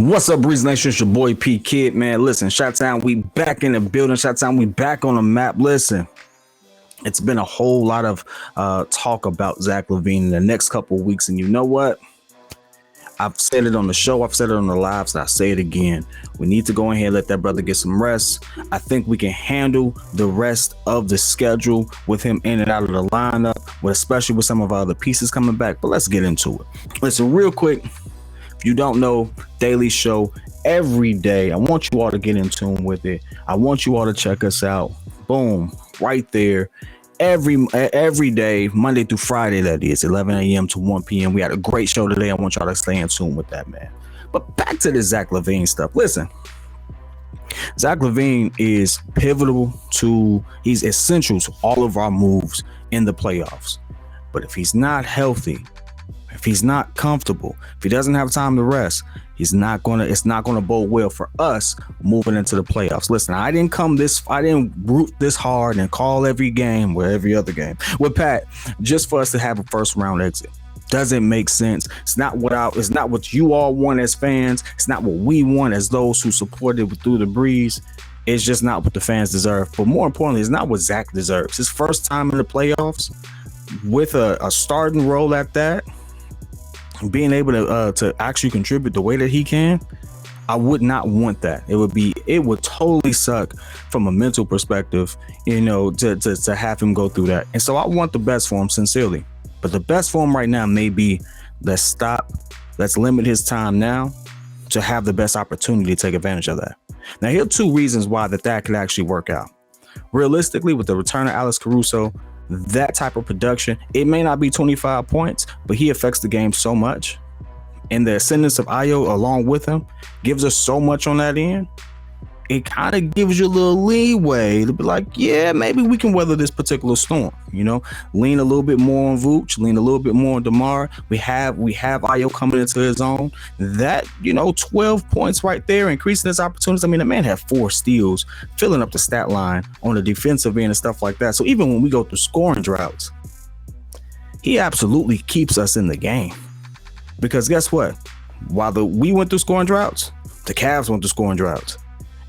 What's up, Breeze Nation? It's your boy P.Kidd, man. Listen, Shot-Town, we back in the building. Shot-Town, we back on the map. Listen, it's been a whole lot of talk about Zach Lavine in the next couple of weeks. And you know what? I've said it on the show. I've said it on the lives. And I say it again. We need to go ahead and let that brother get some rest. I think we can handle the rest of the schedule with him in and out of the lineup, especially with some of our other pieces coming back. But let's get into it. Listen, real quick. If you don't know, daily show every day. I want you all to get in tune with it. I want you all to check us out. Boom, right there. Every day, Monday through Friday, that is 11 a.m. to 1 p.m. We had a great show today. I want y'all to stay in tune with that, man. But back to the Zach Lavine stuff. Listen, Zach Lavine is pivotal he's essential to all of our moves in the playoffs. But if he's not healthy, if he's not comfortable, if he doesn't have time to rest, it's not gonna bode well for us moving into the playoffs. Listen, I didn't root this hard and call every game or every other game with Pat just for us to have a first round exit. Doesn't make sense. It's not what you all want as fans. It's not what we want as those who supported through the breeze. It's just not what the fans deserve. But more importantly, it's not what Zach deserves. His first time in the playoffs with a starting role at that. Being able to actually contribute the way that he can, I would not want that. It would totally suck from a mental perspective, to have him go through that. And so I want the best for him, sincerely. But the best for him right now may be let's limit his time now to have the best opportunity to take advantage of that. Now, here are two reasons why that could actually work out. Realistically, with the return of Alex Caruso, that type of production, it may not be 25 points, but he affects the game so much. And the ascendance of Ayo along with him gives us so much on that end. It kind of gives you a little leeway to be like, yeah, maybe we can weather this particular storm. Lean a little bit more on Vooch, lean a little bit more on DeMar. We have Ayo coming into his own. That 12 points right there, increasing his opportunities. I mean, the man had 4 steals, filling up the stat line on the defensive end and stuff like that. So even when we go through scoring droughts, he absolutely keeps us in the game. Because guess what? While we went through scoring droughts, the Cavs went through scoring droughts.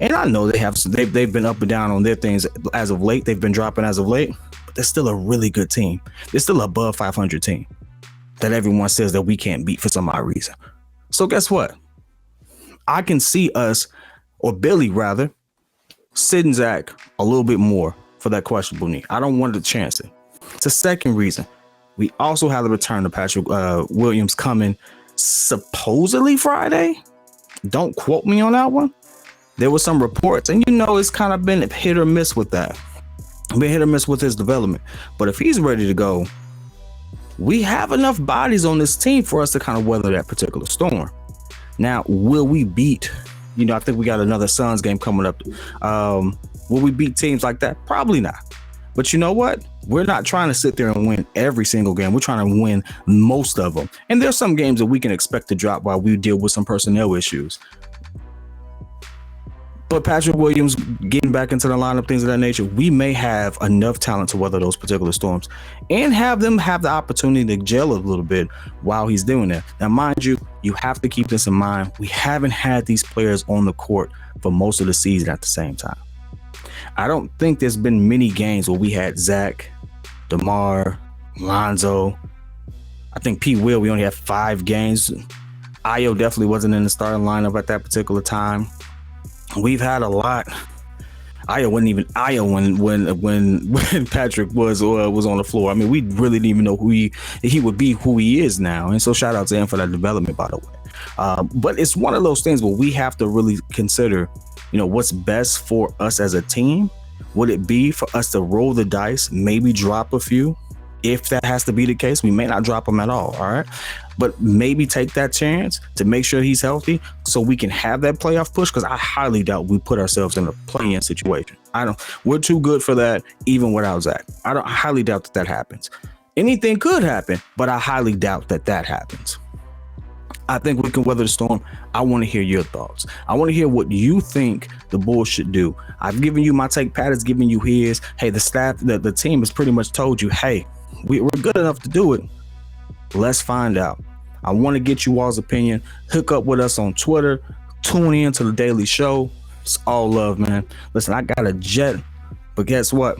And I know they've been up and down on their things as of late. They've been dropping as of late, but they're still a really good team. They're still above 500 team that everyone says that we can't beat for some odd reason. So guess what? I can see us, or Billy rather, sitting Zach a little bit more for that questionable knee. I don't want to chance it. It's a second reason. We also have the return of Patrick Williams coming supposedly Friday. Don't quote me on that one. There were some reports, and it's kind of been hit or miss with that. Been hit or miss with his development. But if he's ready to go, we have enough bodies on this team for us to kind of weather that particular storm. Now, will we beat? I think we got another Suns game coming up. Will we beat teams like that? Probably not. But you know what? We're not trying to sit there and win every single game. We're trying to win most of them. And there's some games that we can expect to drop while we deal with some personnel issues. But Patrick Williams getting back into the lineup, things of that nature, we may have enough talent to weather those particular storms and have them have the opportunity to gel a little bit while he's doing that. Now, mind you, you have to keep this in mind. We haven't had these players on the court for most of the season at the same time. I don't think there's been many games where we had Zach, DeMar, Lonzo. I think P. Will, we only had 5 games. Ayo definitely wasn't in the starting lineup at that particular time. We've had a lot. Ayo wasn't even Ayo when Patrick was on the floor. I mean, we really didn't even know who he would be, who he is now. And so shout out to him for that development, by the way. But it's one of those things where we have to really consider, what's best for us as a team. Would it be for us to roll the dice, maybe drop a few? If that has to be the case, we may not drop him at all. All right. But maybe take that chance to make sure he's healthy so we can have that playoff push, because I highly doubt we put ourselves in a play-in situation. We're too good for that, even without Zach. I highly doubt that happens. Anything could happen, but I highly doubt that happens. I think we can weather the storm. I want to hear your thoughts. I want to hear what you think the Bulls should do. I've given you my take. Pat has given you his. Hey, the staff, the team has pretty much told you, hey, we're good enough to do it. Let's find out. I want to get you all's opinion. Hook up with us on Twitter. tuning into the daily show. It's all love, man. Listen, I got a jet, but guess what?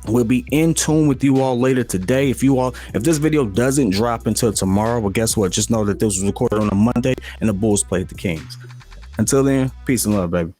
We'll be in tune with you all later today. If this video doesn't drop until tomorrow, well, guess what? Just know that this was recorded on a Monday and the Bulls played the Kings. Until then, peace and love, baby.